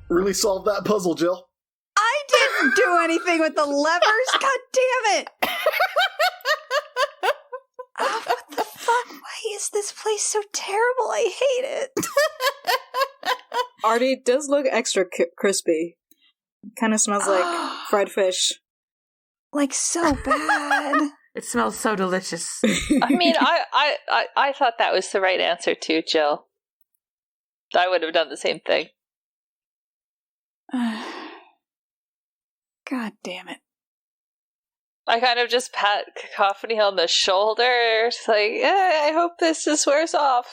Really solved that puzzle, Jill. I didn't do anything with the levers. God damn it! Oh, what the fuck? Why is this place so terrible? I hate it. Artie does look extra crispy. Kind of smells like fried fish. Like so bad. It smells so delicious. I mean, I thought that was the right answer too, Jill. I would have done the same thing. God damn it. I kind of just pat Cacophony on the shoulder. It's like, I hope this just wears off.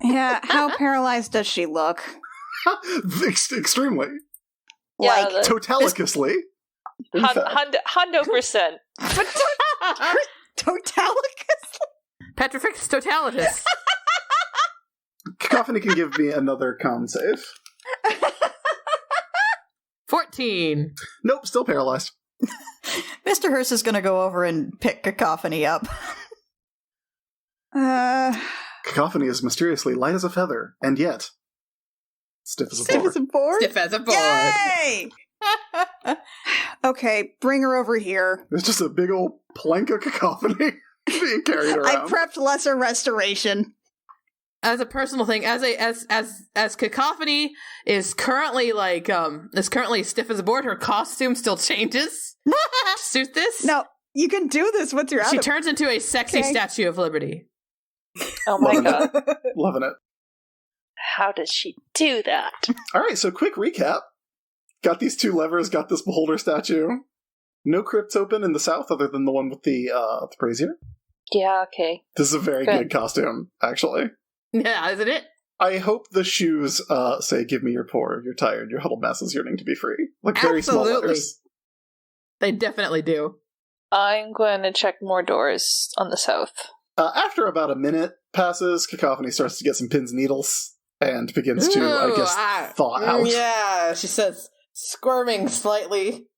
Yeah, how paralyzed does she look? Extremely. Yeah, Like, Totalicously. Hundo%. but totalicus? Petrifex Totalitus. Cacophony can give me another con save. 14. Nope, still paralyzed. Mr. Hearst is going to go over and pick Cacophony up. Cacophony is mysteriously light as a feather, and yet stiff as a board. Stiff as a board. Yay! Okay, bring her over here. There's just a big old plank of Cacophony being carried around. I prepped lesser restoration. As a personal thing, as Cacophony is currently stiff as a board, her costume still changes to suit this. No, you can do this once you're out She of turns into a sexy Statue of Liberty. Oh my god. Loving it. How does she do that? Alright, so quick recap. Got these two levers, got this beholder statue. No crypts open in the south other than the one with the brazier. Yeah, okay. This is a very good costume, actually. Yeah, isn't it? I hope the shoes say, "Give me your poor, you're tired, your huddled masses yearning to be free." Like very small letters. They definitely do. I'm going to check more doors on the south. After about a minute passes, Cacophony starts to get some pins and needles and begins to, thaw out. Yeah, she says, squirming slightly.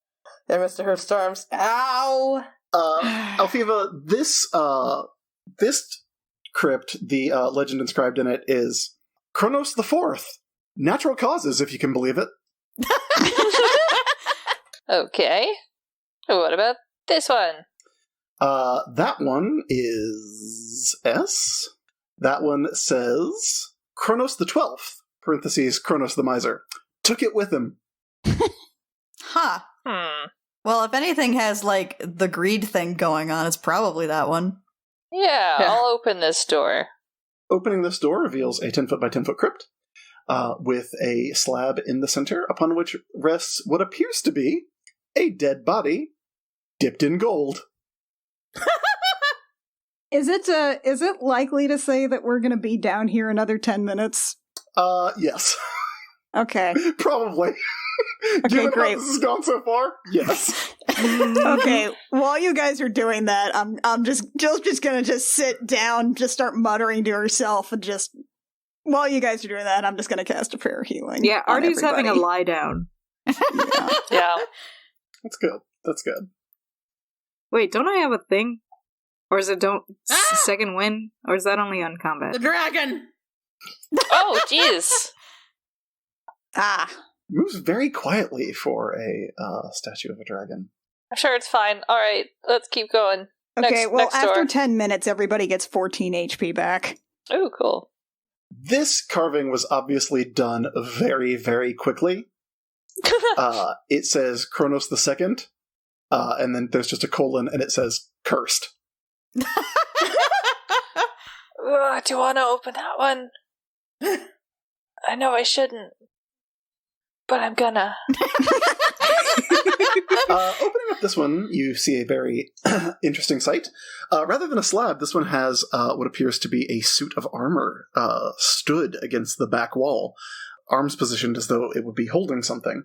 And Mr. Hearst's arms, ow! Alfiva, this crypt, the legend inscribed in it is Kronos the Fourth. Natural causes, if you can believe it. Okay. What about this one? That one is S. That one says Kronos the 12th, parentheses, Kronos the Miser. Took it with him. Huh. Well, if anything has, like, the greed thing going on, it's probably that one. Yeah, I'll open this door. Opening this door reveals a 10-foot by 10-foot crypt with a slab in the center upon which rests what appears to be a dead body dipped in gold. Is it likely to say that we're going to be down here another 10 minutes? Yes. Okay. Probably. Okay, Given great. how this has gone so far, yes. Okay, while you guys are doing that, Jill's just gonna sit down, just start muttering to herself, and just while you guys are doing that, I'm just gonna cast a prayer healing. Yeah, Artie's having a lie down. Yeah. That's good. That's good. Wait, don't I have a thing? Or is it second win? Or is that only on combat? The dragon! Oh, jeez. Moves very quietly for a statue of a dragon. I'm sure it's fine. Alright, let's keep going. Okay, Next after door. 10 minutes, everybody gets 14 HP back. Oh, cool. This carving was obviously done very, very quickly. It says Kronos the Second, and then there's just a colon, and it says cursed. Do you want to open that one? I know I shouldn't, but I'm gonna. Opening up this one, you see a very interesting sight. Rather than a slab, this one has what appears to be a suit of armor stood against the back wall. Arms positioned as though it would be holding something.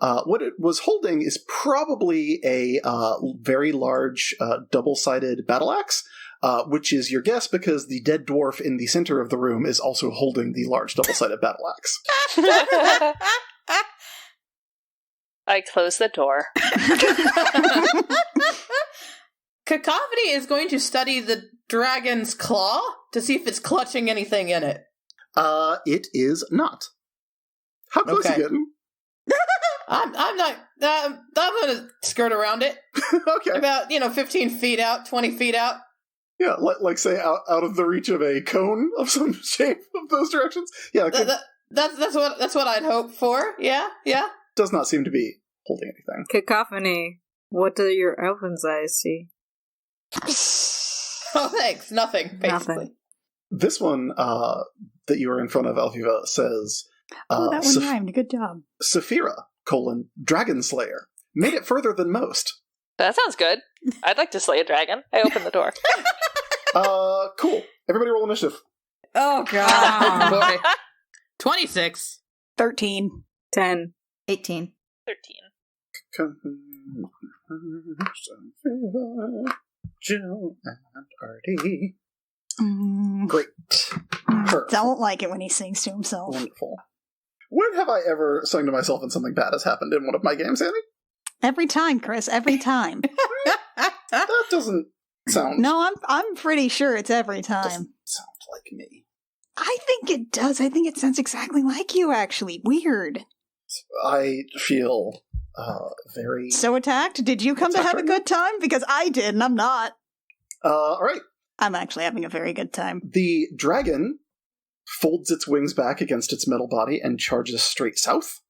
What it was holding is probably a very large double-sided battle axe, which is your guess because the dead dwarf in the center of the room is also holding the large double-sided battle axe. I close the door. Cacophony is going to study the dragon's claw to see if it's clutching anything in it. It is not. How close are you getting? I'm not. I'm gonna skirt around it. Okay. About 15 feet out, 20 feet out. Yeah, like say out of the reach of a cone of some shape of those directions. Yeah, that's what I'd hope for. Yeah. Does not seem to be holding anything. Cacophony. What do your elven's eyes see? Oh, thanks. Nothing. Basically. Nothing. This one that you are in front of, Alviva, says. That one rhymed. Good job. Saphira, Dragon Slayer. Made it further than most. That sounds good. I'd like to slay a dragon. I open the door. Cool. Everybody roll initiative. Oh, God. Boy. 26. 13. 10. 18. 13. Jill and Artie. Great. Perfect. Don't like it when he sings to himself. Wonderful. When have I ever sung to myself and something bad has happened in one of my games, Annie? Every time, Chris. Every time. That doesn't sound... No, I'm pretty sure it's every time. Doesn't sound like me. I think it does. I think it sounds exactly like you, actually. Weird. I feel very... So attacked? Did you come to have a good time? Because I did, and I'm not. All right. I'm actually having a very good time. The dragon folds its wings back against its metal body and charges straight south.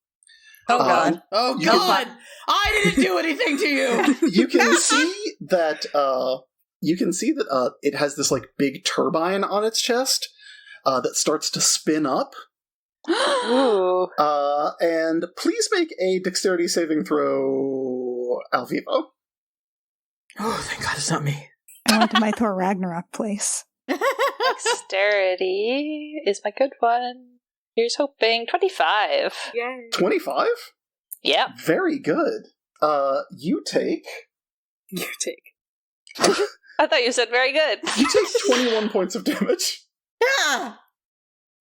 Oh, God. Oh, God! I didn't do anything to you! You can see that it has this like big turbine on its chest that starts to spin up. Ooh. And please make a dexterity saving throw, Alvivo. Oh, thank God it's not me. I went to my Thor Ragnarok place. Dexterity is my good one. Here's hoping. 25. Yay. 25? Yeah. Very good. You take... I thought you said very good. You take 21 points of damage. Yeah.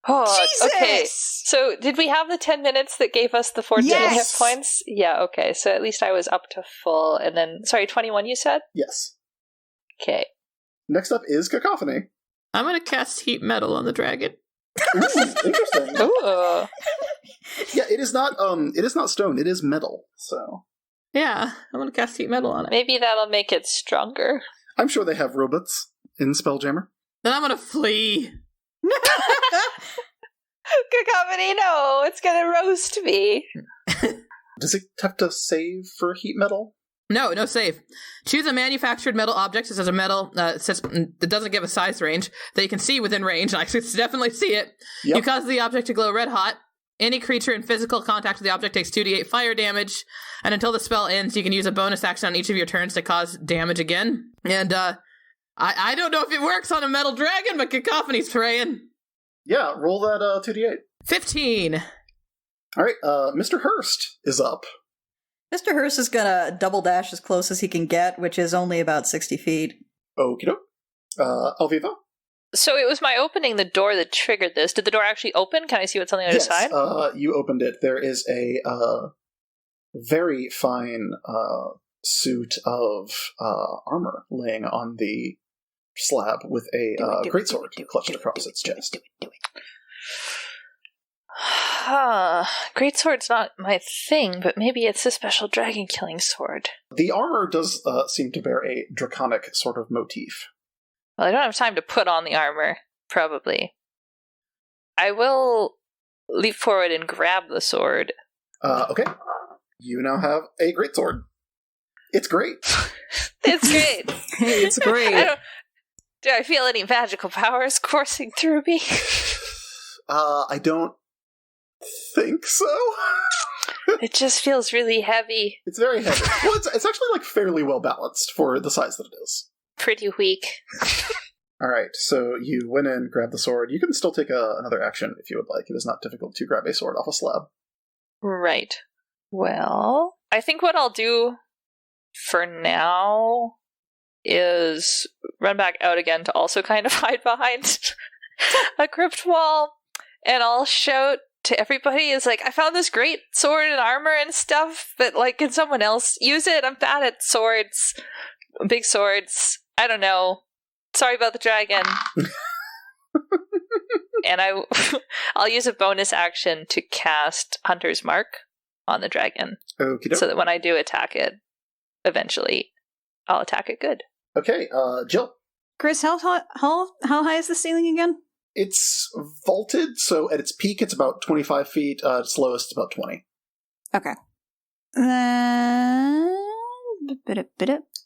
Oh, Jesus! okay. So, did we have the 10 minutes that gave us the 14 hit points? Yeah, okay. So at least I was up to full. And then, sorry, 21 you said? Yes. Okay. Next up is Cacophony. I'm gonna cast Heat Metal on the dragon. Ooh, interesting. Ooh. Yeah, it is not stone, it is metal, so... Yeah, I'm gonna cast Heat Metal on it. Maybe that'll make it stronger. I'm sure they have robots in Spelljammer. Then I'm gonna flee. Cacophony, no, it's gonna roast me. Does it have to save for heat metal? No save. Choose a manufactured metal object. It says a metal. It doesn't give a size range that you can see within range. I can definitely see it. Yep. You cause the object to glow red hot. Any creature in physical contact with the object takes 2d8 fire damage. And until the spell ends, you can use a bonus action on each of your turns to cause damage again. And I don't know if it works on a metal dragon, but Cacophony's praying. Yeah, roll that 2d8. 15. All right, Mr. Hurst is up. Mr. Hurst is gonna double dash as close as he can get, which is only about 60 feet. Okie doke. Alviva? So it was my opening the door that triggered this. Did the door actually open? Can I see what's on the other side? You opened it. There is a very fine suit of armor laying on the slab with a greatsword clutched across its chest. Do it. Greatsword's not my thing, but maybe it's a special dragon killing sword. The armor does seem to bear a draconic sort of motif. Well, I don't have time to put on the armor, probably. I will leap forward and grab the sword. Okay. You now have a greatsword. It's great. It's great. It's great. Do I feel any magical powers coursing through me? I don't think so. It just feels really heavy. It's very heavy. Well, it's actually like fairly well balanced for the size that it is. Pretty weak. All right, so you went in, grabbed the sword. You can still take another action if you would like. It is not difficult to grab a sword off a slab. Right. Well, I think what I'll do for now is run back out again to also kind of hide behind a crypt wall, and I'll shout to everybody, is like, I found this great sword and armor and stuff, but like, can someone else use it? I'm bad at swords, big swords. I don't know. Sorry about the dragon. And I'll use a bonus action to cast Hunter's Mark on the dragon. Okey-doke. So that when I do attack it, eventually, I'll attack it good. Okay, Jill. Chris, how high is the ceiling again? It's vaulted, so at its peak it's about 25 feet, its lowest about 20. Okay.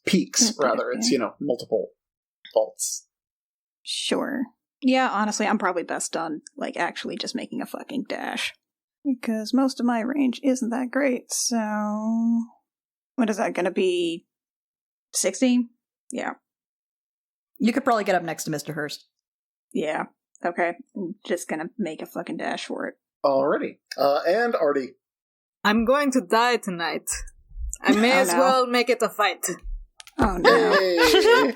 Peaks, rather. It's, multiple vaults. Sure. Yeah, honestly, I'm probably best done, actually just making a fucking dash. Because most of my range isn't that great, so... What is that gonna be? 60? Yeah. You could probably get up next to Mr. Hurst. Yeah. Okay. I'm just gonna make a fucking dash for it. Alrighty. And Artie. I'm going to die tonight. I may as well make it a fight. Oh no. Hey.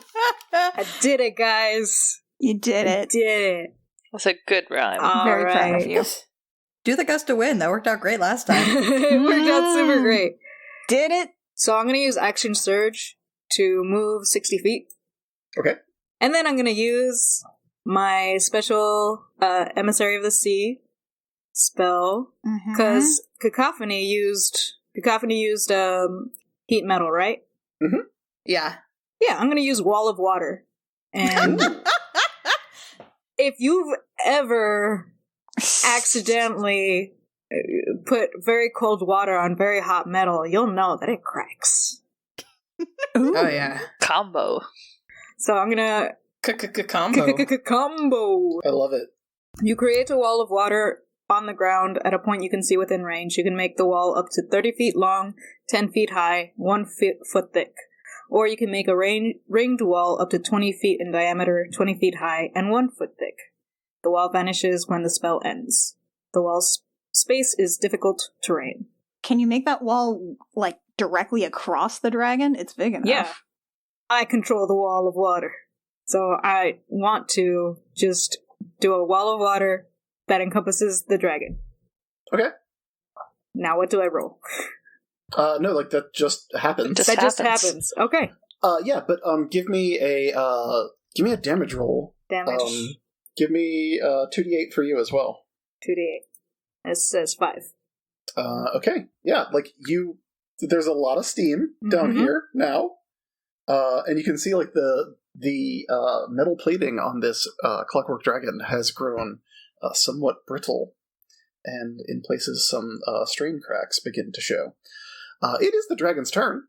I did it, guys. You did it. I did it. That's a good rhyme. I'm very proud of you. Do the gust to win. That worked out great last time. It worked out super great. Did it? So I'm going to use Action Surge to move 60 feet. Okay. And then I'm going to use my special Emissary of the Sea spell, because Cacophony used heat metal, right? Mm-hmm. Yeah. Yeah, I'm going to use Wall of Water. And if you've ever accidentally put very cold water on very hot metal, you'll know that it cracks. Oh, yeah. Combo. So I'm gonna... Combo. Combo! I love it. You create a wall of water on the ground at a point you can see within range. You can make the wall up to 30 feet long, 10 feet high, 1 foot thick. Or you can make a ringed wall up to 20 feet in diameter, 20 feet high, and 1 foot thick. The wall vanishes when the spell ends. The wall's space is difficult terrain. Can you make that wall, directly across the dragon? It's big enough. Yeah. I control the wall of water. So I want to just do a wall of water that encompasses the dragon. Okay. Now what do I roll? No, that just happens. Just That just happens. happens. Okay. Yeah, but give me a damage roll. Damage. Give me 2d8 for you as well. 2d8. It says 5. Okay. Yeah, there's a lot of steam down here now. And you can see the metal plating on this clockwork dragon has grown somewhat brittle, and in places some strain cracks begin to show. It is the dragon's turn.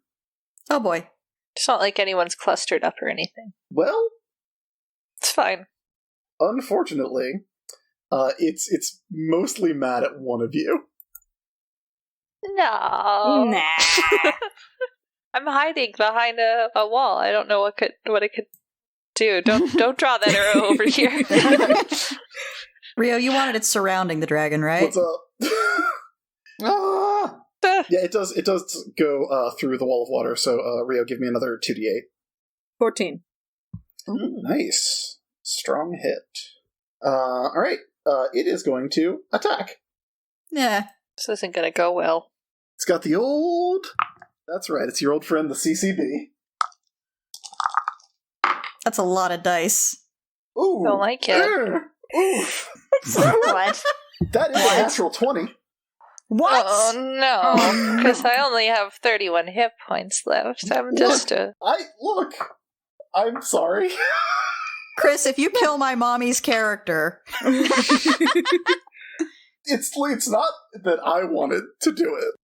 Oh boy. It's not like anyone's clustered up or anything. Well, It's fine. unfortunately, it's mostly mad at one of you. No. Nah. I'm hiding behind a wall. I don't know what it could do. Don't draw that arrow over here. Rio, you wanted it surrounding the dragon, right? What's up? Ah! Yeah, it does go through the wall of water, so Rio, give me another 2d8. 14. Ooh, nice. Strong hit. Alright, it is going to attack. Yeah. This isn't gonna go well. It's got the old... That's right, it's your old friend, the CCB. That's a lot of dice. Ooh. Don't like it. Oof. What? That is a natural 20. What? Oh no, because I only have 31 hit points left. I'm just I'm sorry. Chris, if you kill my mommy's character... It's not that I wanted to do it.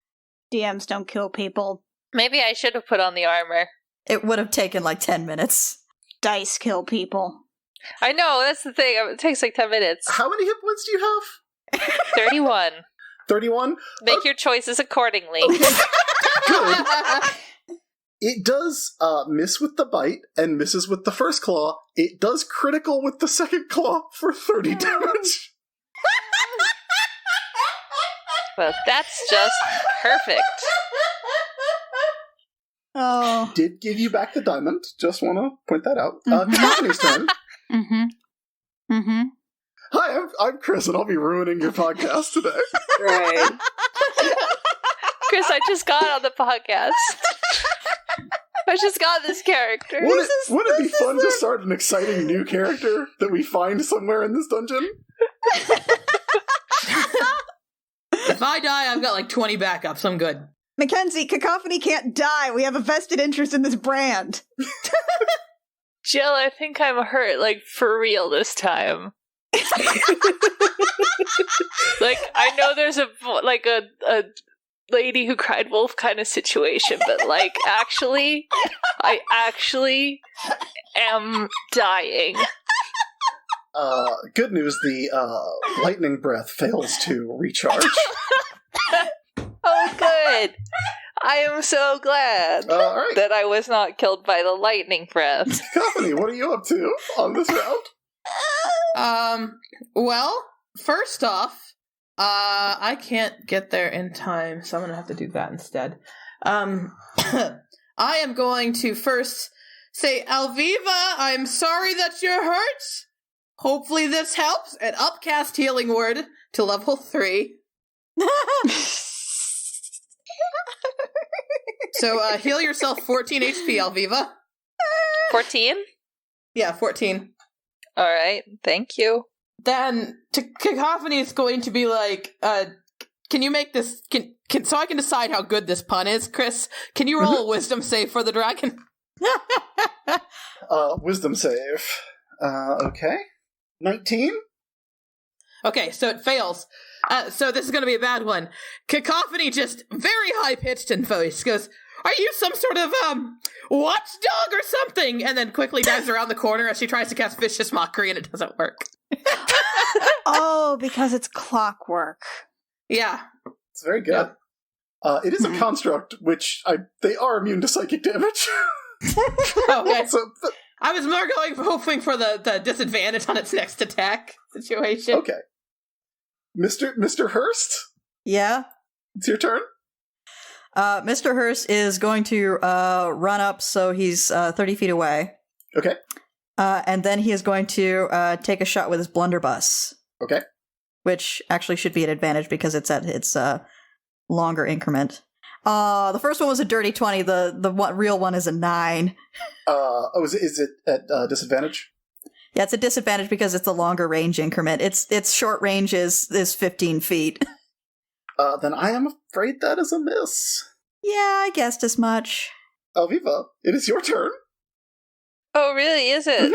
DMs don't kill people. Maybe I should have put on the armor. It would have taken 10 minutes. Dice kill people. I know, that's the thing. It takes 10 minutes. How many hit points do you have? 31. 31? Make your choices accordingly. Good. It does miss with the bite and misses with the first claw. It does critical with the second claw for 30 damage. Well, that's just perfect. Oh. Did give you back the diamond. Just want to point that out. Cacophony's turn. Hi, I'm Chris, and I'll be ruining your podcast today. Right. Chris, I just got on the podcast. I just got this character. Wouldn't it be fun to start an exciting new character that we find somewhere in this dungeon? If I die, I've got like 20 backups. I'm good. Mackenzie, Cacophony can't die. We have a vested interest in this brand. Jill, I think I'm hurt, like, for real this time. Like, I know there's a lady who cried wolf kind of situation, but, like, I actually am dying. Good news, the lightning breath fails to recharge. Oh, good. I am so glad All right. that I was not killed by the lightning breath. Cacophony, what are you up to on this round? Well, first off, I can't get there in time, so I'm gonna have to do that instead. I am going to first say, Alviva, I'm sorry that you're hurt. Hopefully this helps, and upcast Healing Word to level 3. So, heal yourself 14 HP, Alviva. 14? Yeah, 14. Alright, thank you. Then, Cacophony is going to be like, can you make this, so I can decide how good this pun is, Chris, can you roll a wisdom save for the dragon? Wisdom save. Okay. 19? Okay, so it fails. So this is going to be a bad one. Cacophony just very high-pitched in voice goes, are you some sort of, watchdog or something? And then quickly dives around the corner as she tries to cast Vicious Mockery, and it doesn't work. Oh, because it's clockwork. Yeah. It's very good. Yep. It is a construct, which they are immune to psychic damage. Okay. I was more hoping for the disadvantage on its next attack situation. Okay. Mr. Hurst? Yeah? It's your turn? Mr. Hurst is going to run up so he's 30 feet away. Okay. And then he is going to take a shot with his blunderbuss. Okay. Which actually should be an advantage because it's at its longer increment. The first one was a dirty 20. The real one is a 9. Is it at disadvantage? Yeah, it's a disadvantage because it's a longer range increment. Its short range is 15 feet. Then I am afraid that is a miss. Yeah, I guessed as much. Alviva, it is your turn. Oh, really? Is it?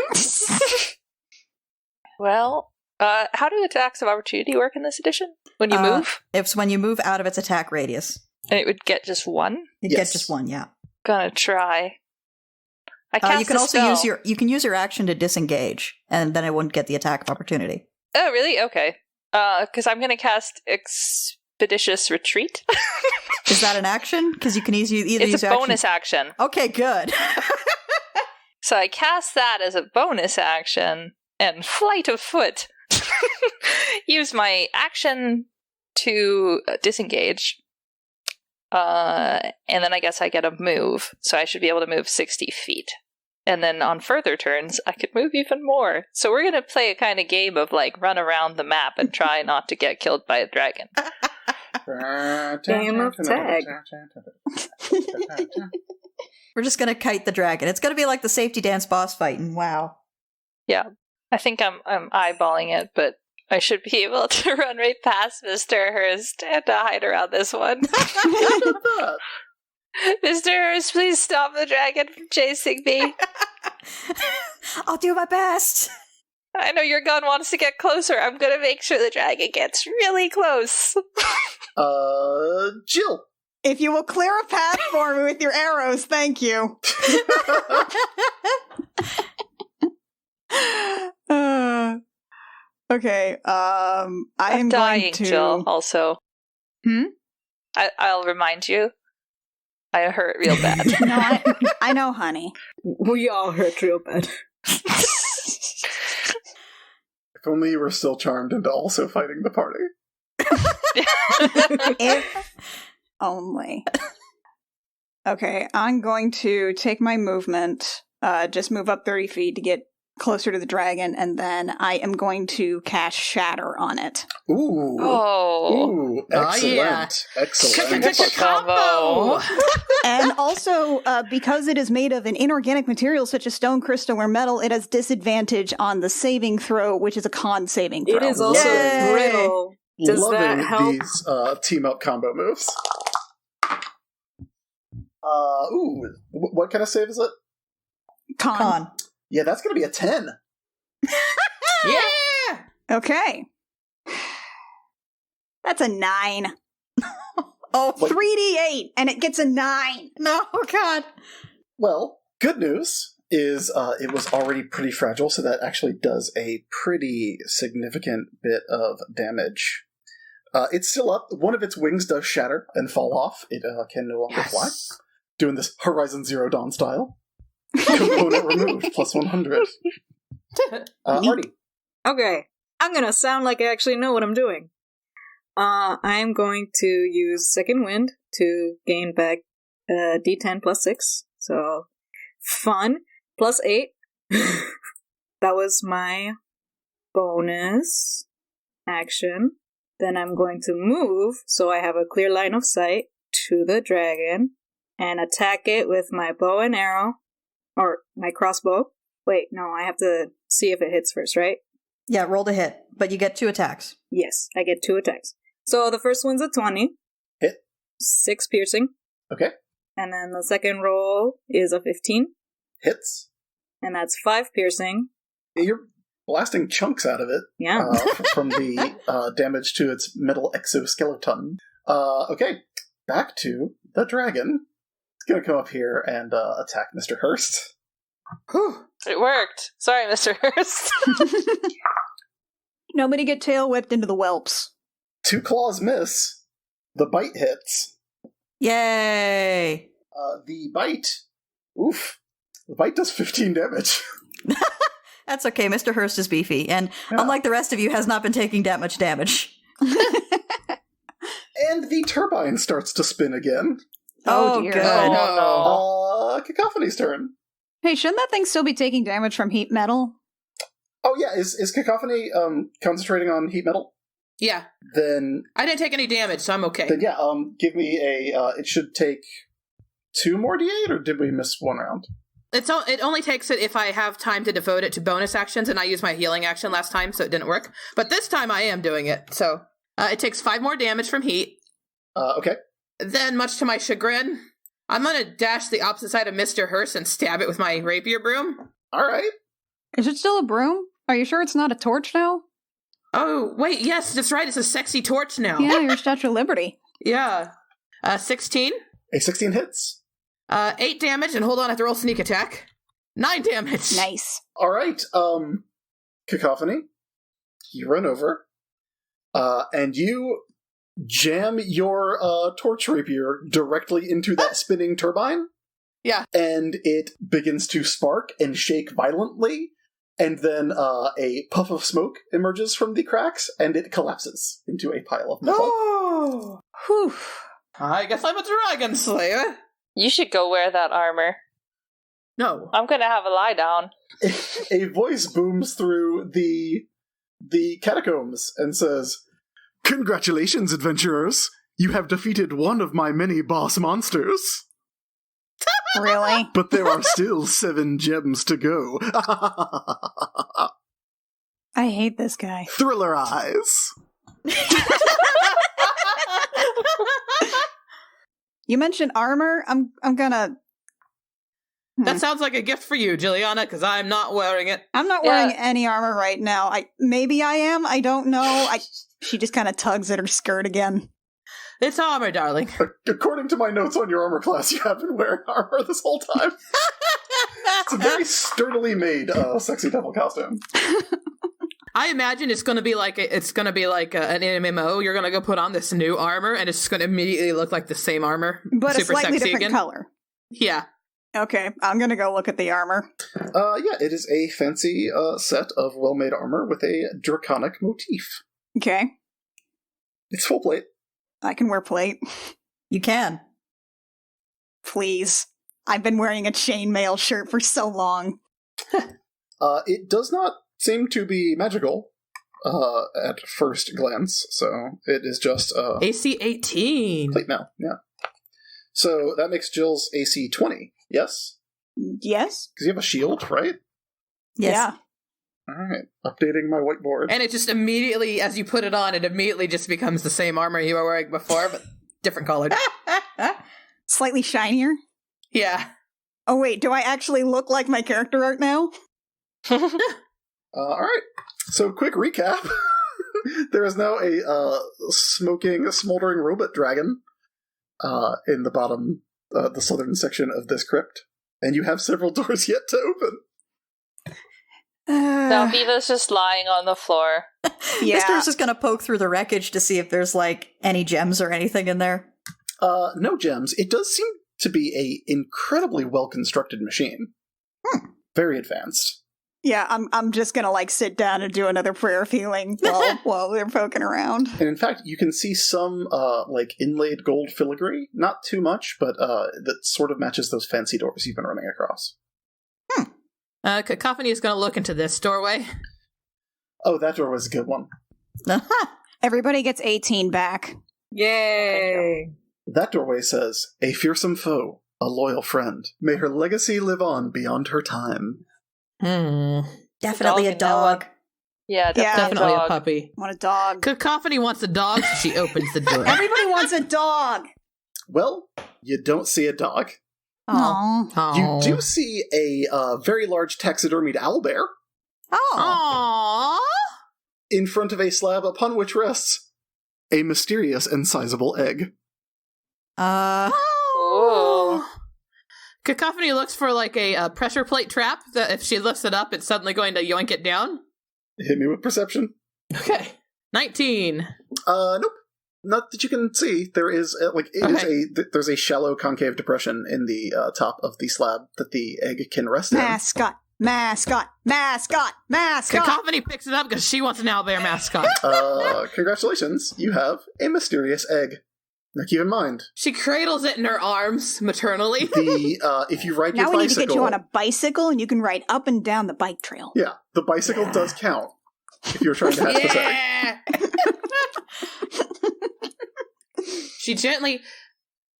Well, how do attacks of opportunity work in this edition? When you move? It's when you move out of its attack radius. And it would get just one? It gets just one, yeah. Gonna try. I cast you can a also spell. use your action to disengage, and then it wouldn't get the attack of opportunity. Oh, really? Okay. Because I'm gonna cast Expeditious Retreat. Is that an action? Because you can either use it's a bonus action. Okay, good. So I cast that as a bonus action, and Flight of Foot. Use my action to disengage. And then I guess I get a move, so I should be able to move 60 feet. And then on further turns, I could move even more. So we're going to play a kind of game of, like, run around the map and try not to get killed by a dragon. Game of tag. We're just going to kite the dragon. It's going to be like the safety dance boss fight in WoW. Yeah. I think I'm eyeballing it, but I should be able to run right past Mr. Hurst and hide around this one. Mr. Hurst, please stop the dragon from chasing me. I'll do my best. I know your gun wants to get closer. I'm going to make sure the dragon gets really close. Jill. If you will clear a path for me with your arrows, thank you. Okay, I'm dying, going to... Jill, also. I'll remind you. I hurt real bad. No, I know, honey. We all hurt real bad. If only you were still charmed into also fighting the party. If only. Okay, I'm going to take my movement, just move up 30 feet to get closer to the dragon, and then I am going to cast Shatter on it. Ooh. Oh. Ooh, Oh, excellent. yeah. Excellent. Combo! And also, because it is made of an inorganic material such as stone, crystal, or metal, it has disadvantage on the saving throw, which is a con saving throw. It is also Yay! brittle. Does Loving that help? these team-up combo moves. What kind of save is it? Con. Yeah, that's going to be a 10. Yeah! Okay. That's a 9. Oh, 3d8, and it gets a 9. no, God. Well, good news is it was already pretty fragile, so that actually does a pretty significant bit of damage. It's still up. One of its wings does shatter and fall off. It can no longer fly. Doing this Horizon Zero Dawn style. Component removed, plus 100. Artie. Okay, I'm gonna sound like I actually know what I'm doing. I am going to use Second Wind to gain back D10 plus 6. So, fun. Plus 8. That was my bonus action. Then I'm going to move, so I have a clear line of sight to the dragon, and attack it with my bow and arrow, or my crossbow. Wait, no, I have to see if it hits first, right? Yeah, roll to hit, but you get 2 attacks. Yes, I get 2 attacks. So the first one's a 20. Hit. 6 piercing. Okay. And then the second roll is a 15. Hits. And that's 5 piercing. You're blasting chunks out of it. Yeah. From the damage to its metal exoskeleton. Okay, back to the dragon. It's gonna come up here and attack Mr. Hurst. Whew. It worked. Sorry, Mr. Hurst. Nobody get tail whipped into the whelps. 2 claws miss. The bite hits. Yay! The bite... Oof. The bite does 15 damage. That's okay, Mr. Hurst is beefy, and unlike the rest of you, has not been taking that much damage. And the turbine starts to spin again. Oh, dear. Good. Oh, Cacophony's turn. Hey, shouldn't that thing still be taking damage from heat metal? Oh yeah, is Cacophony concentrating on heat metal? Yeah. Then I didn't take any damage, so I'm okay. yeah, give me a it should take 2 more D8, or did we miss 1 round? It only takes it if I have time to devote it to bonus actions, and I used my healing action last time, so it didn't work. But this time I am doing it, so it takes 5 more damage from heat. Okay. Then, much to my chagrin, I'm gonna dash the opposite side of Mr. Hurst and stab it with my rapier broom. Alright. Is it still a broom? Are you sure it's not a torch now? Oh, wait, yes, that's right, it's a sexy torch now. Yeah, your Statue of Liberty. Yeah. 16. A 16 hits. 8 damage, and hold on, I have to roll sneak attack. 9 damage. Nice. Alright, Cacophony, you run over, and you jam your torch rapier directly into that spinning turbine. Yeah. And it begins to spark and shake violently, and then a puff of smoke emerges from the cracks, and it collapses into a pile of metal. Oh! Whew. I guess I'm a dragon slayer. you should go wear that armor. No. I'm gonna have a lie down. A voice booms through the catacombs and says, "Congratulations, adventurers! You have defeated one of my many boss monsters. Really? But there are still 7 gems to go." I hate this guy. Thriller eyes. You mentioned armor. I'm gonna. That sounds like a gift for you, Juliana, because I'm not wearing it. I'm not wearing any armor right now. Maybe I am. I don't know. She just kind of tugs at her skirt again. It's armor, darling. According to my notes on your armor class, you have been wearing armor this whole time. It's a very sturdily made sexy devil costume. I imagine it's going to be like an MMO. You're going to go put on this new armor, and it's just going to immediately look like the same armor, But super a slightly sexy different again. color. Yeah. Okay, I'm gonna go look at the armor. Yeah, it is a fancy set of well-made armor with a draconic motif. Okay, It's full plate. I can wear plate. You can. Please. I've been wearing a chainmail shirt for so long. It does not seem to be magical at first glance, so it is just AC 18. plate mail. Yeah. So that makes Jill's AC 20. Yes, Yes? because you have a shield, right? Yes. Yeah. All right, updating my whiteboard. And it just immediately, as you put it on, it immediately just becomes the same armor you were wearing before, but different colored. Slightly shinier? Yeah. Oh wait, do I actually look like my character art now? All right. So, quick recap. There is now a smoking, smoldering robot dragon in the bottom, the southern section of this crypt, and you have several doors yet to open. Now Viva's just lying on the floor. Yeah. Mister's just gonna poke through the wreckage to see if there's, like, any gems or anything in there. No gems. It does seem to be a incredibly well-constructed machine. Very advanced. Yeah, I'm just gonna, like, sit down and do another prayer of healing while they're poking around. And in fact, you can see some, like, inlaid gold filigree. Not too much, but that sort of matches those fancy doors you've been running across. Cacophony is going to look into this doorway. Oh, that door was a good one. Everybody gets 18 back. Yay! That doorway says, "A fearsome foe, a loyal friend. May her legacy live on beyond her time." Definitely a Dog and dog. Yeah, Definitely dog. a puppy. Want a dog. Cacophony wants a dog, so she opens the door. Everybody wants a dog! Well, you don't see a dog. Oh. Aw. You do see a very large taxidermied owlbear Oh. Aww. in front of a slab upon which rests a mysterious and sizable egg. Oh. Cacophony looks for like a pressure plate trap that if she lifts it up, it's suddenly going to yoink it down. Hit me with perception. Okay. 19. Nope. Not that you can see. There is there's a shallow concave depression in the top of the slab that the egg can rest in. Mascot! Cacophony picks it up because she wants an owlbear mascot. Congratulations, you have a mysterious egg. Now keep in mind, She cradles it in her arms maternally. if you ride Now your we need bicycle, to get you on a bicycle and you can ride up and down the bike trail. yeah, the bicycle does count. If you're trying to hatch this egg. Yeah. She gently.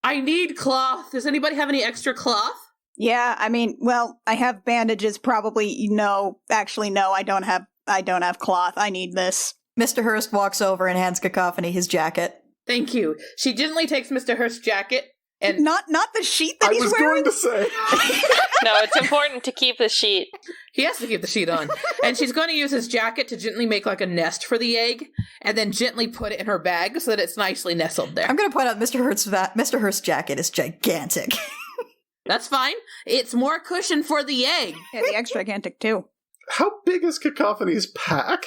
I need cloth. Does anybody have any extra cloth? Yeah, I mean, well, I have bandages. Probably no. Actually, no. I don't have cloth. I need this. Mr. Hurst walks over and hands Cacophony his jacket. Thank you. She gently takes Mr. Hurst's jacket and Not the sheet that I he's was wearing. going to say. No, it's important to keep the sheet. he has to keep the sheet on. And she's going to use his jacket to gently make like a nest for the egg and then gently put it in her bag so that it's nicely nestled there. I'm going to point out Mr. Hurst's jacket is gigantic. That's fine. It's more cushion for the egg. Yeah, the extra gigantic too. How big is Cacophony's pack?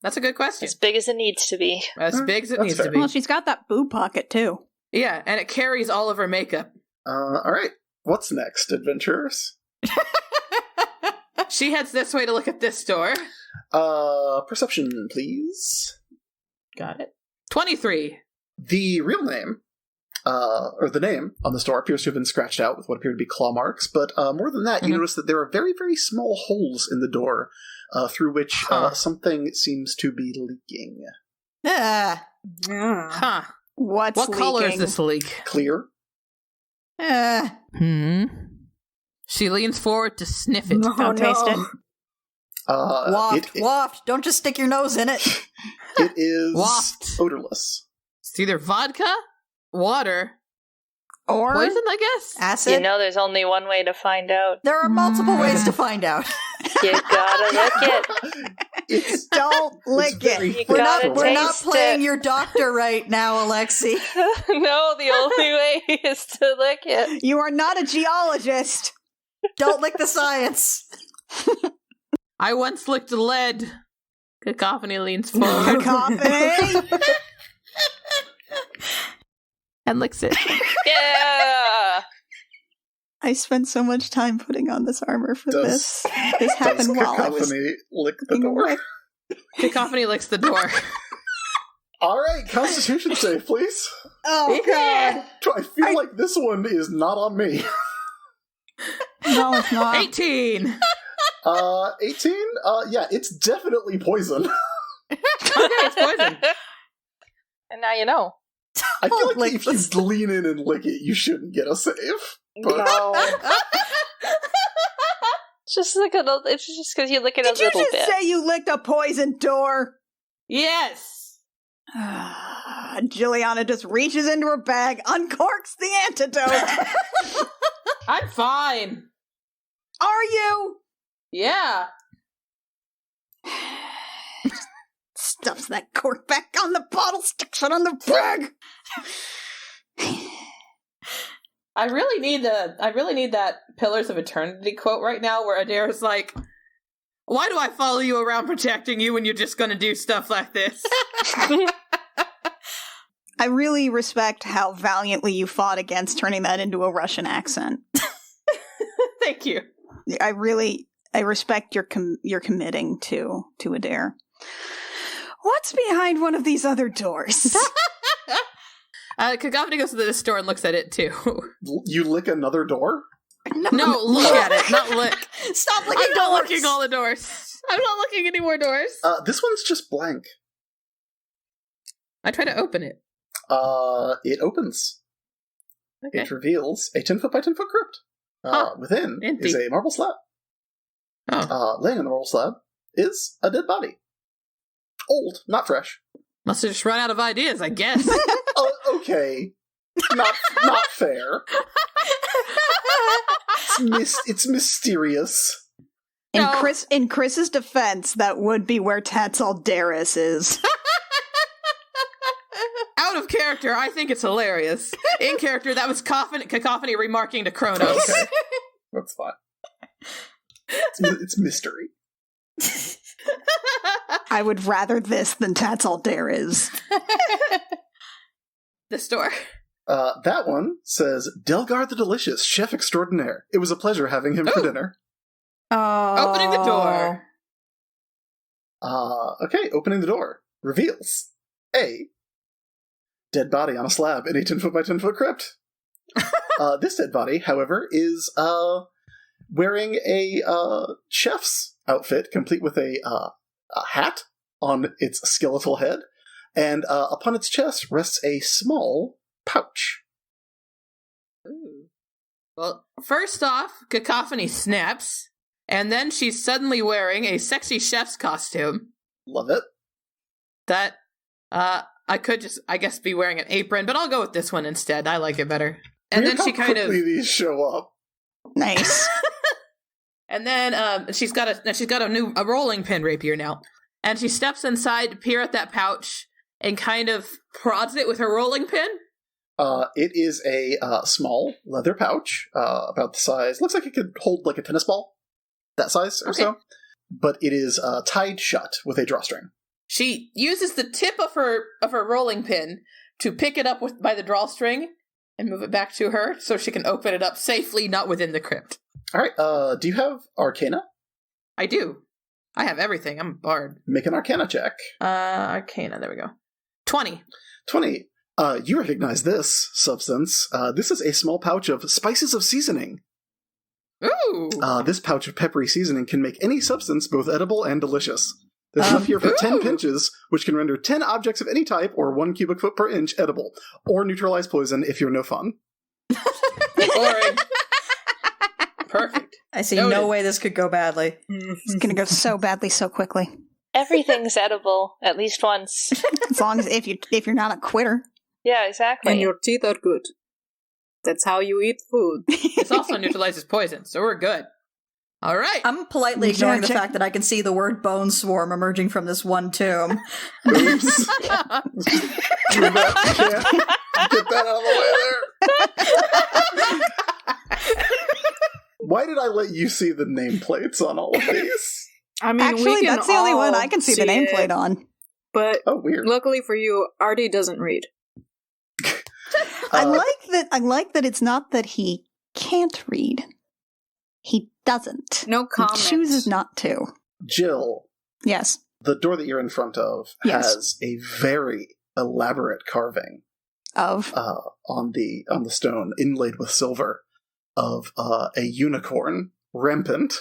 That's a good question. As big as it needs to be. As big as it That's needs fair. to be. Well, she's got that boob pocket too. Yeah, and it carries all of her makeup. All right. What's next, adventurers? She heads this way to look at this door. Perception, please. Got it. 23. The real name, or the name on the door appears to have been scratched out with what appear to be claw marks, but more than that, you notice that there are very, very small holes in the door through which something seems to be leaking. Ah. Yeah. Huh. What color is this leak? Clear? Ah. She leans forward to sniff it. Don't taste it. Waft. Don't just stick your nose in it. It is Waft. odorless. It's either vodka, water, Or poison, I guess. Acid. You know there's only one way to find out. There are multiple ways to find out. You gotta lick it. It's don't lick very it. You thick. gotta We're not taste playing it. your doctor right now, Alexi. No, the only way is to lick it. You are not a geologist. Don't lick the science. I once licked lead. Cacophony leans forward Cacophony. and licks it. Yeah. I spent so much time putting on this armor for Does- this. This Does happened while I was Cacophony lick the being door? away. Cacophony licks the door. All right, Constitution save, please. Oh, God. I feel like this one is not on me. No, it's not. 18. 18? Yeah, it's definitely poison. Okay, it's poison. And now you know. I feel like Like if you lean in and lick it, you shouldn't get a save. But No. It's just like it's just because you lick it Did a you little just bit. say you licked a poison door? Yes. Juliana just reaches into her bag, uncorks the antidote. I'm fine. Are you? Yeah. Stuffs that cork back on the bottle, sticks it on the bag. I really need that Pillars of Eternity quote right now where Adair's like, why do I follow you around protecting you when you're just gonna do stuff like this? I really respect how valiantly you fought against turning that into a Russian accent. Thank you. I respect your committing to Adair. What's behind one of these other doors? Cacophony goes to the store and looks at it too. you lick another door? No, look at it, not lick. Stop looking I'm not doors! looking all the doors. I'm not looking any more doors. This one's just blank. I try to open it. It opens. Okay. It reveals a 10-foot by 10-foot crypt. Within empty. is a marble slab. Oh. Laying on the marble slab is a dead body. Old, not fresh. Must have just run out of ideas, I guess. Okay. Not fair. It's mysterious. No. In Chris's defense, that would be where Tatsaldaris is. Out of character, I think it's hilarious. In character, that was Cacophony remarking to Kronos. Okay. That's fine. It's mystery. I would rather this than Tatsaldaris. The store. That one says, Delgar the Delicious, Chef Extraordinaire. It was a pleasure having him for dinner. Oh. Opening the door. Okay, opening the door. Reveals a dead body on a slab in a 10-foot by 10-foot crypt. This dead body, however, is wearing a chef's outfit, complete with a hat on its skeletal head, and upon its chest rests a small pouch. Ooh. Well, first off, Cacophony snaps, and then she's suddenly wearing a sexy chef's costume. Love it. That, I could just, I guess, be wearing an apron, but I'll go with this one instead. I like it better. And Weird then she how kind of... quickly these show up. Nice. And then she's got a rolling pin rapier now. And she steps inside to peer at that pouch and kind of prods it with her rolling pin. It is a small leather pouch, about the size. Looks like it could hold like a tennis ball, that size or so. But it is tied shut with a drawstring. She uses the tip of her rolling pin to pick it up by the drawstring and move it back to her so she can open it up safely, not within the crypt. All right. Do you have Arcana? I do. I have everything. I'm a bard. Make an Arcana check. Arcana. There we go. 20. 20. You recognize this substance. This is a small pouch of spices of seasoning. Ooh. This pouch of peppery seasoning can make any substance both edible and delicious. There's enough here for 10 pinches, which can render 10 objects of any type or 1 cubic foot per inch edible, or neutralize poison if you're no fun. Boring. Perfect. I see Noted. no way this could go badly. It's gonna go so badly so quickly. Everything's edible at least once. As long as if you're not a quitter. Yeah, exactly. And your teeth are good. That's how you eat food. This also neutralizes poison, so we're good. All right. I'm politely ignoring the fact that I can see the word bone swarm emerging from this one tomb. Oops. Get that out of the way there. Why did I let you see the nameplates on all of these? I mean, Actually, we can that's the only one all I can see the nameplate it, on. But Oh, weird. luckily for you, Artie doesn't read. I like that it's not that he can't read. He doesn't. No comment. He chooses not to. Jill, Yes. the door that you're in front of Yes. has a very elaborate carving Of? on the stone, inlaid with silver, of a unicorn rampant.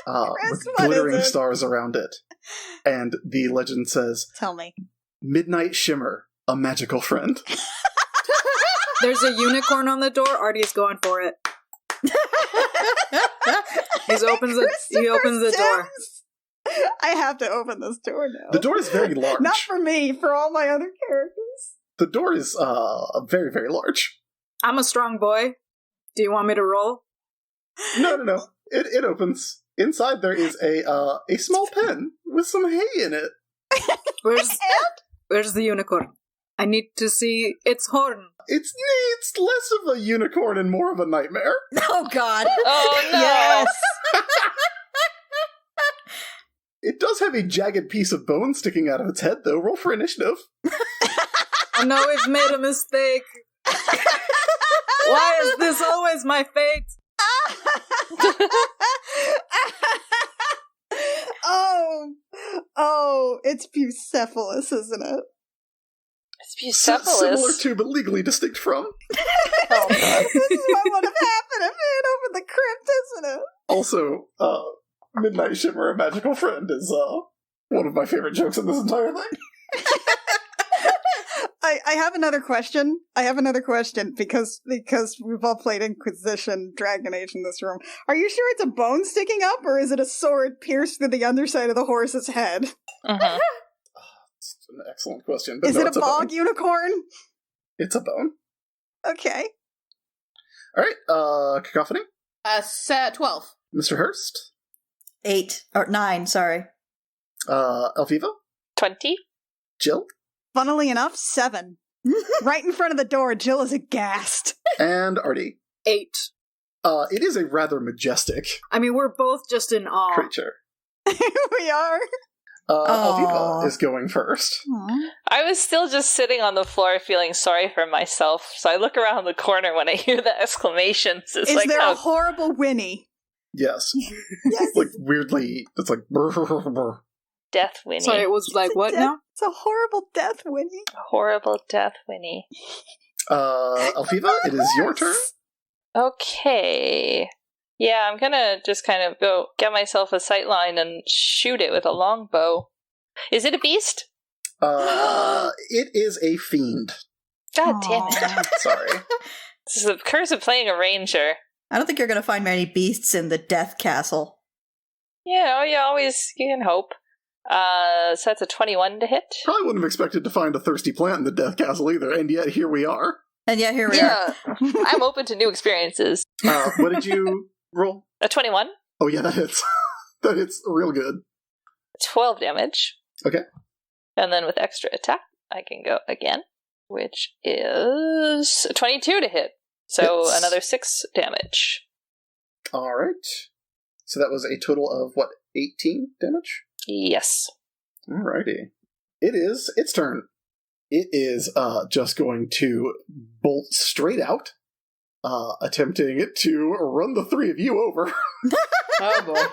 With what glittering is it? stars around it. And the legend says, Tell me. Midnight Shimmer, a magical friend. There's a unicorn on the door. Artie's going for it. He opens the door. I have to open this door now. The door is very large. Not for me, for all my other characters. The door is very, very large. I'm a strong boy. Do you want me to roll? No. It opens. Inside there is a small pen with some hay in it. Where's the unicorn? I need to see its horn. It's less of a unicorn and more of a nightmare. Oh, God. Oh, no. Yes. It does have a jagged piece of bone sticking out of its head, though. Roll for initiative. I know we've made a mistake. Why is this always my fate? Oh, it's Bucephalus, isn't it? It's Bucephalus. Similar to, but legally distinct from. Oh, God. This is what would have happened if we had opened the crypt, isn't it? Also, Midnight Shimmer, a magical friend, is one of my favorite jokes in this entire thing. I have another question. Because we've all played Inquisition, Dragon Age in this room. Are you sure it's a bone sticking up, or is it a sword pierced through the underside of the horse's head? Uh-huh. It's an excellent question. But Is it a bog unicorn? It's a bone. Okay. All right, Cacophony? 12. Mr. Hurst? 9, sorry. Elfiva? 20? Jill? Funnily enough, 7. Right in front of the door, Jill is aghast. And Artie? 8. It is a rather majestic I mean, we're both just in awe. creature. We are. Elfiva is going first. Aww. I was still just sitting on the floor feeling sorry for myself, so I look around the corner when I hear the exclamations. It's Is like, there oh, a horrible whinny? Yes. Yes. Like, weirdly, it's like... brr, brr, brr, brr. Death Winnie. Sorry, it was like what now? It's a horrible death whinny. Horrible Death Winnie. Elfiva, it is your turn. Okay. Yeah, I'm gonna just kind of go get myself a sightline and shoot it with a longbow. Is it a beast? It is a fiend. God damn it. Aw. Sorry. This is the curse of playing a ranger. I don't think you're going to find many beasts in the Death Castle. You know, you can hope. So that's a 21 to hit. Probably wouldn't have expected to find a thirsty plant in the Death Castle either, and yet here we are. And yet here we are. Yeah, I'm open to new experiences. What did you roll? A 21, Oh yeah, that hits. That hits real good. 12 damage. Okay. And then with extra attack, I can go again, which is a 22 to hit. So Hits. another 6 damage. Alright. So that was a total of, 18 damage? Yes. Alrighty. It is its turn. It is just going to bolt straight out, attempting to run the three of you over. Oh boy.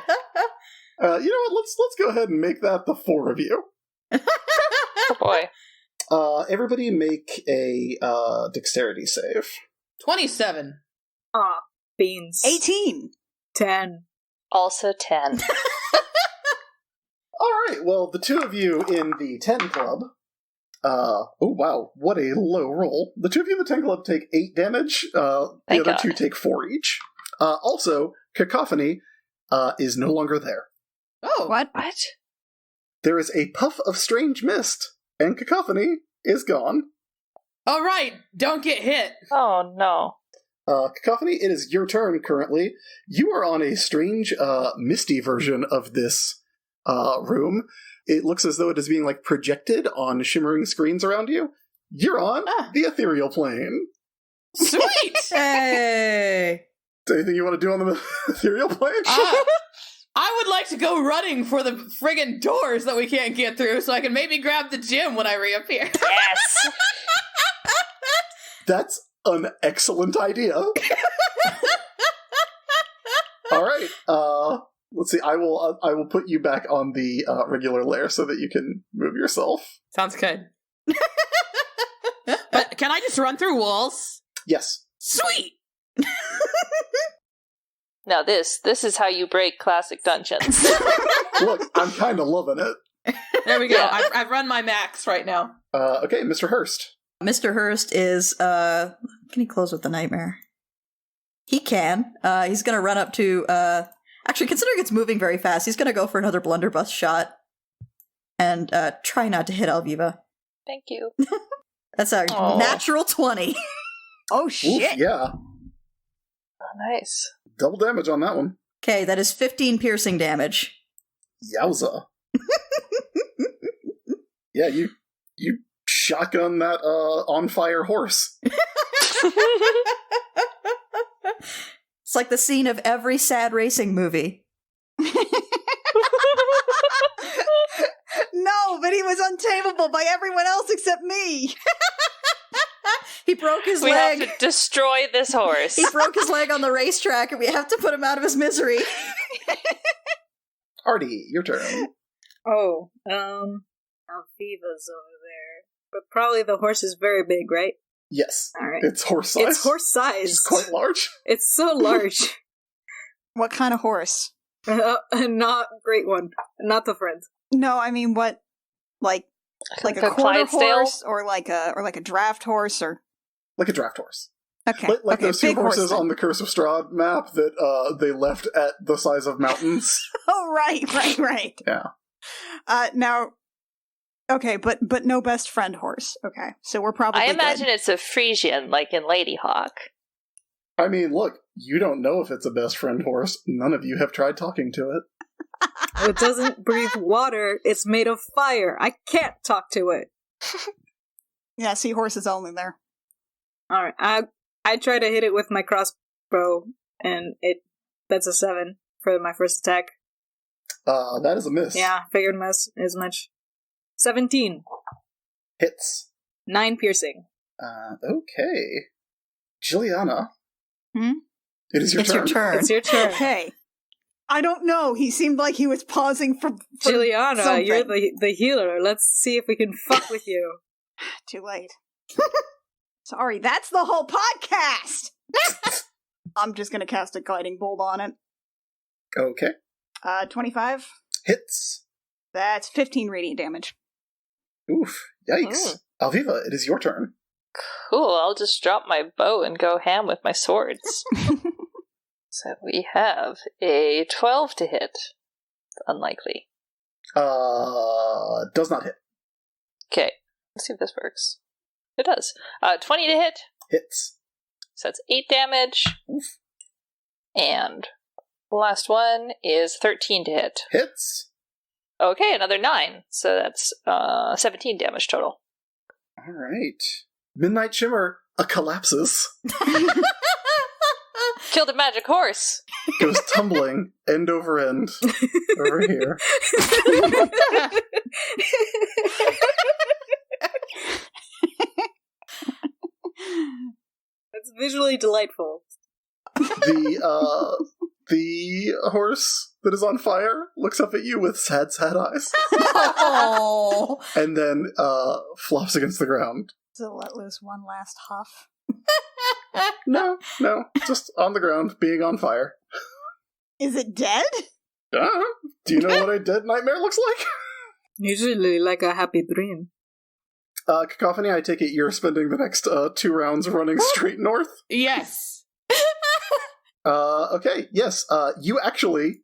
You know what? Let's go ahead and make that the four of you. Oh boy. Everybody make a dexterity save. 27. Aw, beans. 18. 10. Also 10. Alright, well, the two of you in the 10 club... oh wow, what a low roll. The two of you in the 10 club take 8 damage, the Thank other God. two take 4 each. Also, Cacophony is no longer there. Oh. What? What? There is a puff of strange mist, and Cacophony is gone. All right. Don't get hit. Oh no. Cacophony, it is your turn currently. You are on a strange, misty version of this room. It looks as though it is being, projected on shimmering screens around you. You're on the ethereal plane. Sweet. Hey! Is there anything you want to do on the ethereal plane? I would like to go running for the friggin' doors that we can't get through so I can maybe grab the gym when I reappear. Yes. That's an excellent idea. Alright, let's see, I will put you back on the regular layer so that you can move yourself. Sounds good. Can I just run through walls? Yes. Sweet! Now this is how you break classic dungeons. Look, I'm kind of loving it. There we go. Yeah. I've run my max right now. Okay, Mr. Hurst. Mr. Hurst is, can he close with the nightmare? He can. He's gonna run up to, actually, considering it's moving very fast, he's gonna go for another blunderbuss shot. And, try not to hit Alviva. Thank you. That's a natural 20. Oh, Oof, shit. yeah. Oh, nice. Double damage on that one. Okay, that is 15 piercing damage. Yowza. Yeah, you shotgun that on fire horse. It's like the scene of every sad racing movie. No, but he was untamable by everyone else except me. He broke his We leg. have to destroy this horse. He broke his leg on the racetrack, and we have to put him out of his misery. Artie, your turn. Oh, Alviva's over there. But probably the horse is very big, right? Yes. Alright. It's horse size. It's horse size. It's quite large. It's so large. What kind of horse? Not great one. Not the friend. No, I mean what? Like Like a a quarter Clydesdale? horse, or like a draft horse, or Like a draft horse. okay, Like okay, those two big horse horses then. on the Curse of Strahd map that they left at the size of mountains. Oh, right. Yeah. Now, okay, but no best friend horse. Okay, so we're probably. I imagine good. it's a Frisian, like in Lady Hawk. I mean, look, you don't know if it's a best friend horse. None of you have tried talking to it. It doesn't breathe water. It's made of fire. I can't talk to it. Yeah, seahorses only there. Alright, I try to hit it with my crossbow, and that's a 7 for my first attack. That is a miss. Yeah, figured as much. 17. Hits. 9 piercing. Okay. Juliana. Hmm? It is your It's turn. your turn. It's your turn. Okay. I don't know. He seemed like he was pausing for Juliana, something. you're the healer. Let's see if we can fuck with you. Too late. Sorry, that's the whole podcast! I'm just gonna cast a guiding bolt on it. Okay. 25. Hits. That's 15 radiant damage. Oof. Yikes. Alviva, it is your turn. Cool, I'll just drop my bow and go ham with my swords. So we have a 12 to hit. Unlikely. Does not hit. Okay, let's see if this works. It does. 20 to hit. Hits. So that's 8 damage. Oof. And the last one is 13 to hit. Hits. Okay, another 9. So that's 17 damage total. All right. Midnight Shimmer collapses. Killed a magic horse! Goes tumbling end over end over here. It's visually delightful. The horse that is on fire looks up at you with sad eyes, Oh. and then flops against the ground. So let loose one last huff. No, just on the ground, being on fire. Is it dead? Do you know what a dead nightmare looks like? Usually like a happy dream. Cacophony, I take it you're spending the next 2 rounds running straight north? Yes. Okay, yes, you actually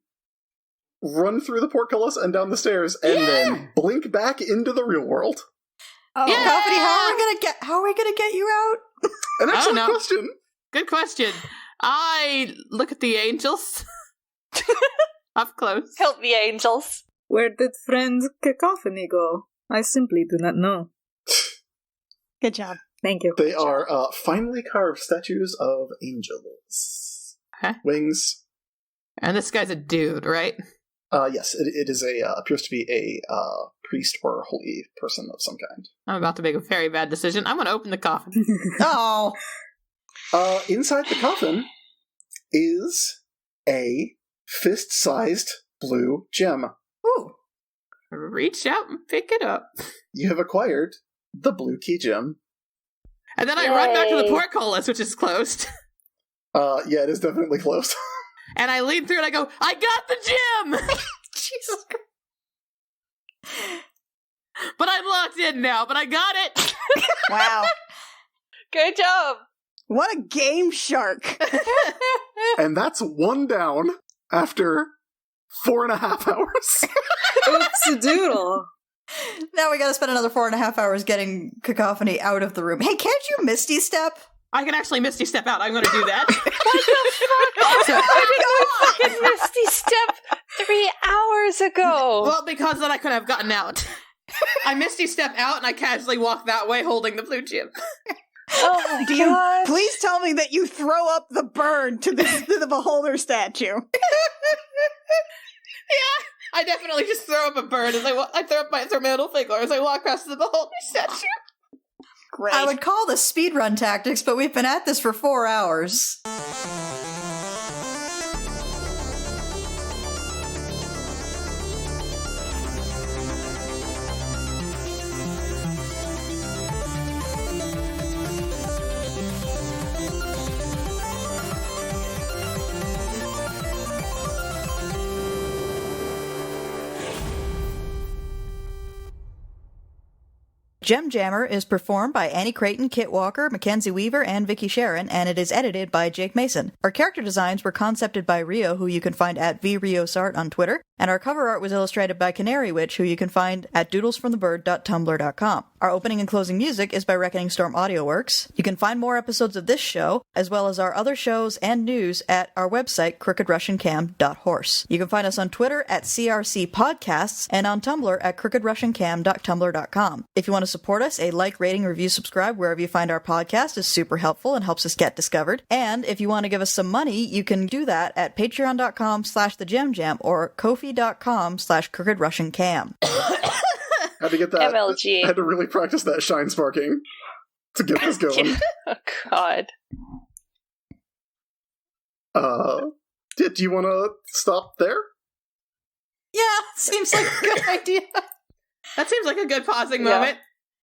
run through the portcullis and down the stairs, and then blink back into the real world. Oh, Yeah! Company, how are we gonna get you out? An I don't excellent know. question. Good question. I look at the angels up close. Help me, angels! Where did friend Cacophony go? I simply do not know. good job. Thank you. They are finely carved statues of angels. Okay. Wings. And this guy's a dude, right? Yes, it is appears to be a priest or holy person of some kind. I'm about to make a very bad decision. I'm going to open the coffin. Oh. Inside the coffin is a fist-sized blue gem. Ooh. Reach out and pick it up. You have acquired the blue key gem. And then I run back to the portcullis, which is closed. Yeah, it is definitely closed. And I lean through and I go, I got the gym! Jesus Christ. But I'm locked in now, but I got it! Wow. Good job. What a game shark. And that's one down after 4.5 hours. Oops-a-doodle. Now we gotta spend another 4.5 hours getting Cacophony out of the room. Hey, can't you Misty Step? I can actually Misty Step out. I'm going to do that. I did fucking Misty Step 3 hours ago. Well, because then I could have gotten out. I Misty Step out and I casually walk that way holding the blue gem. Oh my Do you god. please tell me that you throw up the burn to the beholder statue? Yeah, I definitely just throw up a bird as I throw up my middle finger as I walk past the beholder statue. Great. I would call this speedrun tactics, but we've been at this for 4 hours. Gem Jammer is performed by Annie Creighton, Kit Walker, Mackenzie Weaver, and Vicky Sharon, and it is edited by Jake Mason. Our character designs were concepted by Rio, who you can find at vriosart on Twitter, and our cover art was illustrated by Canary Witch, who you can find at doodlesfromthebird.tumblr.com. Our opening and closing music is by Reckoning Storm Audio Works. You can find more episodes of this show, as well as our other shows and news at our website, crookedrussiancam.horse. You can find us on Twitter at CRC Podcasts and on Tumblr at crookedrussiancam.tumblr.com. If you want to support us, a like, rating, review, subscribe wherever you find our podcast is super helpful and helps us get discovered. And if you want to give us some money, you can do that at patreon.com/thegemjam or kofi.com/crookedrussiancam. Had to get that. MLG. I had to really practice that shine sparking to get this going. Oh god. Do you want to stop there? Yeah, seems like a good idea. That seems like a good pausing Yeah. moment.